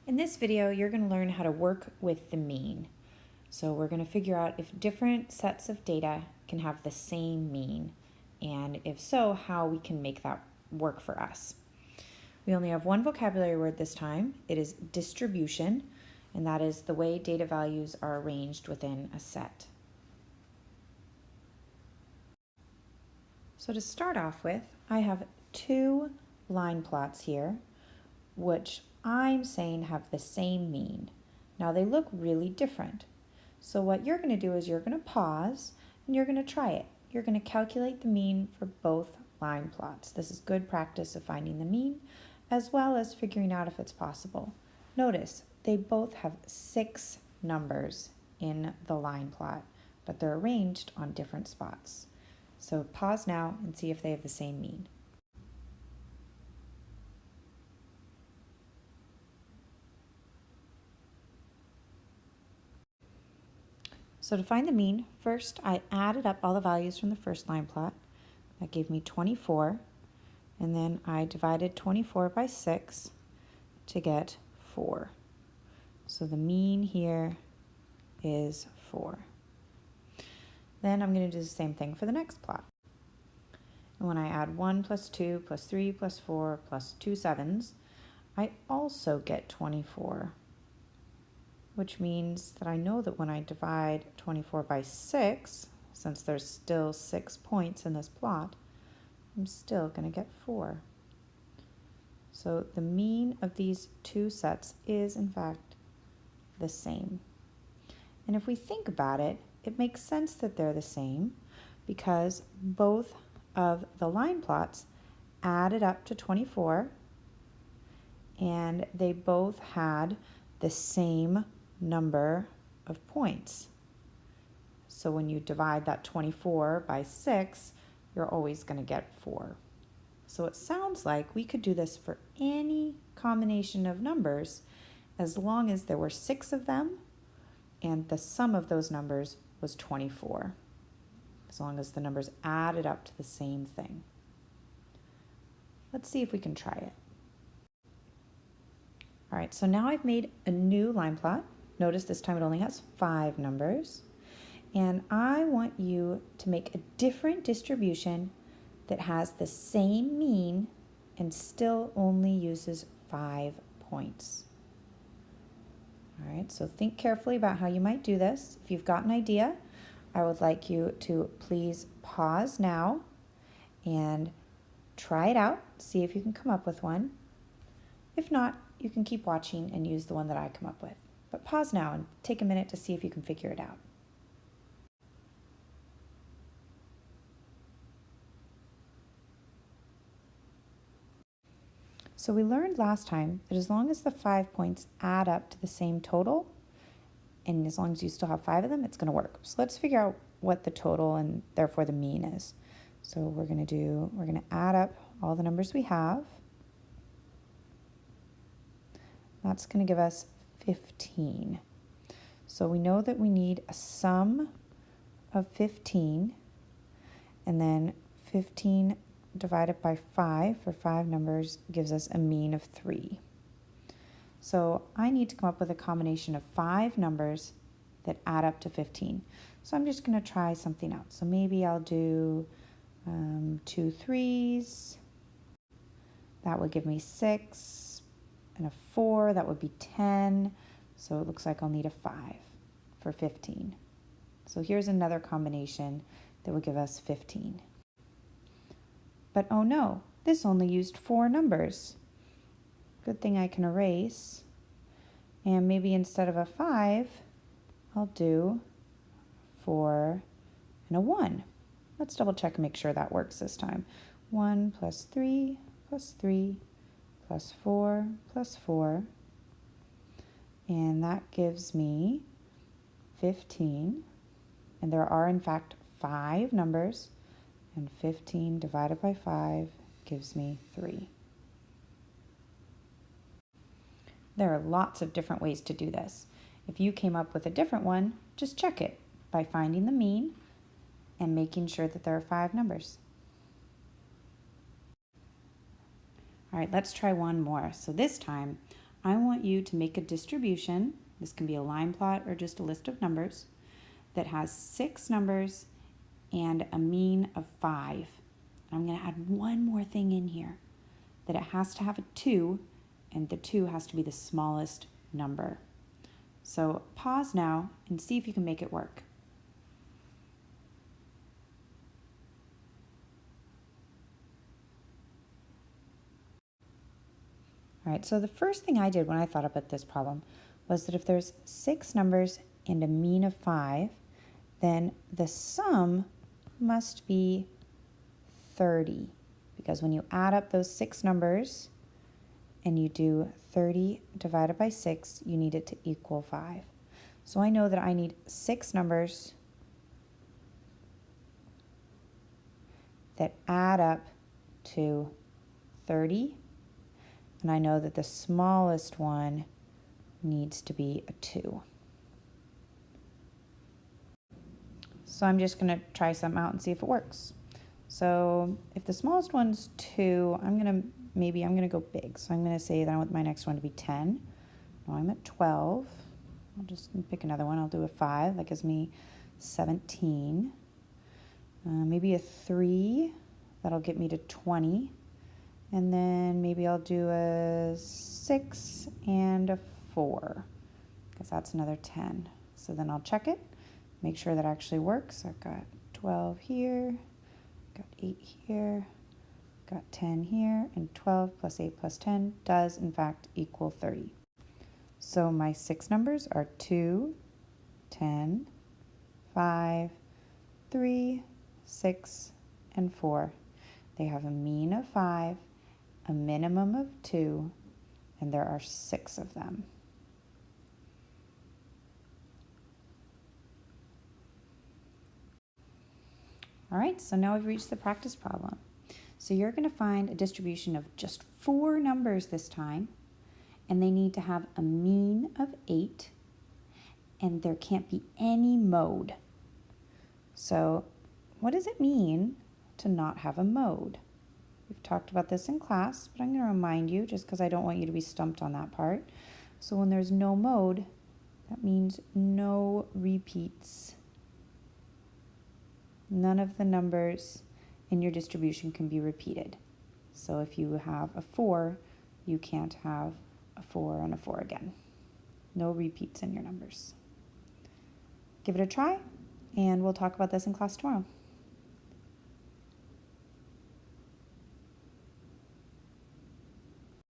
In this video, you're going to learn how to work with the mean. So we're going to figure out if different sets of data can have the same mean, and if so, how we can make that work for us. We only have one vocabulary word this time. It is distribution, and that is the way data values are arranged within a set. So to start off with, I have two line plots here, which I'm saying have the same mean. Now they look really different. So what you're going to do is you're going to pause and you're going to try it. You're going to calculate the mean for both line plots. This is good practice of finding the mean as well as figuring out if it's possible. Notice they both have 6 numbers in the line plot, but they're arranged on different spots. So pause now and see if they have the same mean. So to find the mean, first I added up all the values from the first line plot. That gave me 24. And then I divided 24 by 6 to get 4. So the mean here is 4. Then I'm going to do the same thing for the next plot. And when I add 1 plus 2 plus 3 plus 4 plus 2 7s, I also get 24. Which means that I know that when I divide 24 by 6, since there's still 6 points in this plot, I'm still going to get 4. So the mean of these two sets is, in fact, the same. And if we think about it, it makes sense that they're the same because both of the line plots added up to 24, and they both had the same number of points. So when you divide that 24 by 6, you're always going to get 4. So it sounds like we could do this for any combination of numbers as long as there were 6 of them and the sum of those numbers was 24, as long as the numbers added up to the same thing. Let's see if we can try it. All right, so now I've made a new line plot. Notice this time it only has 5 numbers. And I want you to make a different distribution that has the same mean and still only uses 5 points. All right, so think carefully about how you might do this. If you've got an idea, I would like you to please pause now and try it out, see if you can come up with one. If not, you can keep watching and use the one that I come up with. But pause now and take a minute to see if you can figure it out. So we learned last time that as long as the 5 points add up to the same total, and as long as you still have 5 of them, it's going to work. So let's figure out what the total and therefore the mean is. So we're going to add up all the numbers we have. That's going to give us 15. So we know that we need a sum of 15, and then 15 divided by 5 for 5 numbers gives us a mean of 3. So I need to come up with a combination of 5 numbers that add up to 15. So I'm just going to try something else. So maybe I'll do 2 3s. That would give me 6. And a 4, that would be 10. So it looks like I'll need a 5 for 15. So here's another combination that would give us 15. But oh no, this only used 4 numbers. Good thing I can erase. And maybe instead of a 5, I'll do 4 and a 1. Let's double check and make sure that works this time. 1 plus 3 plus 3 plus 4 plus 4. And that gives me 15. And there are in fact 5 numbers. And 15 divided by 5 gives me 3. There are lots of different ways to do this. If you came up with a different one, just check it by finding the mean and making sure that there are 5 numbers. All right, let's try one more. So this time I want you to make a distribution. This can be a line plot or just a list of numbers that has 6 numbers and a mean of 5. I'm going to add one more thing in here, that it has to have a 2, and the 2 has to be the smallest number. So pause now and see if you can make it work. All right, so the first thing I did when I thought about this problem was that if there's 6 numbers and a mean of 5, then the sum must be 30, because when you add up those 6 numbers and you do 30 divided by 6, you need it to equal 5. So I know that I need 6 numbers that add up to 30, and I know that the smallest one needs to be a 2. So I'm just going to try some out and see if it works. So if the smallest one's 2, I'm going to go big. So I'm going to say that I want my next one to be 10. Now I'm at 12. I'll just pick another one. I'll do a 5. That gives me 17. Maybe a 3. That'll get me to 20. And then maybe I'll do a 6 and a 4, because that's another 10. So then I'll check it, make sure that actually works. I've got 12 here, got 8 here, got 10 here, and 12 plus 8 plus 10 does in fact equal 30. So my 6 numbers are 2, 10, 5, 3, 6, and 4. They have a mean of 5, a minimum of 2, and there are 6 of them. All right, so now we've reached the practice problem. So you're going to find a distribution of just 4 numbers this time, and they need to have a mean of 8, and there can't be any mode. So what does it mean to not have a mode? We've talked about this in class, but I'm going to remind you just because I don't want you to be stumped on that part. So when there's no mode, that means no repeats. None of the numbers in your distribution can be repeated. So if you have a 4, you can't have a 4 and a 4 again. No repeats in your numbers. Give it a try, and we'll talk about this in class tomorrow.